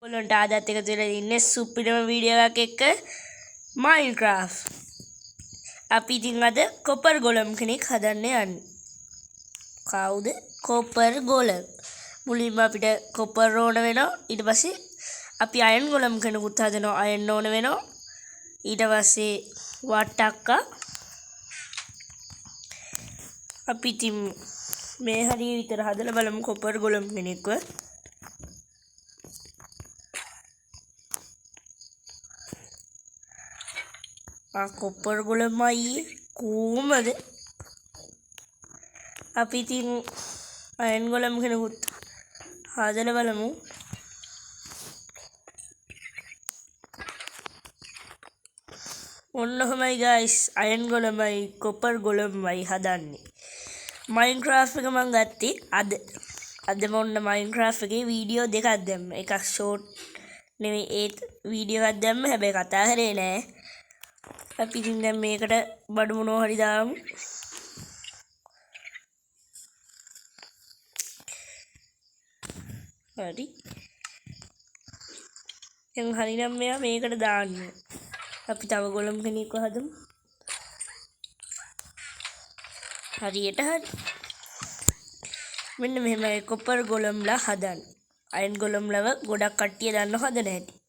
ඔයගොල්ලන්ට ආදත් එක තුළ ඉන්නේ සුපිරිම වීඩියෝ එකක් එක්ක Minecraft. අපි ඉතින් අද කොපර් ගොලම් කෙනෙක් හදන්න යන්නේ. කවුද? කොපර් ගොලම්. මුලින්ම අපිට කොපර් ඕන වෙනවා. ඊට පස්සේ අපි අයන් ගොලම් කෙනෙකුත් හදනවා. අයන් ඕන වෙනවා. ඊට පස්සේ වට්ටක්කා. අපි ඉතින් මේ හරිය විතර හදලා බලමු කොපර් ගොලම් කෙනෙක්ව. කොපර් ගොලමයි කොහමද අපි ඉතින් අයන් ගොලම් කෙනෙකුත් හදලා බලමු. ඔන්න ඔහමයි guys, අයන් ගොලමයි කොපර් ගොලමයි හදන්නේ. Minecraft එක මම ගත්තේ අද මොන්න Minecraft එකේ වීඩියෝ දෙකක් දැම්ම. එකක් ෂෝට් නෙවෙයි ඒත් වීඩියෝ එකක් දැම්ම. හැබැයි කතා කරේ නෑ. අපි ඉතින් දැන් මේකට බඩු මොනවා හරි දාමු. හරි. දැන් හරිනම් මෙයා මේකට දාන්න. අපි තව ගොලම් කෙනෙක්ව හදමු. හරියට හරි. මෙන්න මෙහෙමයි කොපර් ගොලම්ලා හදන්නේ. අයන් ගොලම්ලව ගොඩක් කට්ටිය දන්නව හදන හැටි.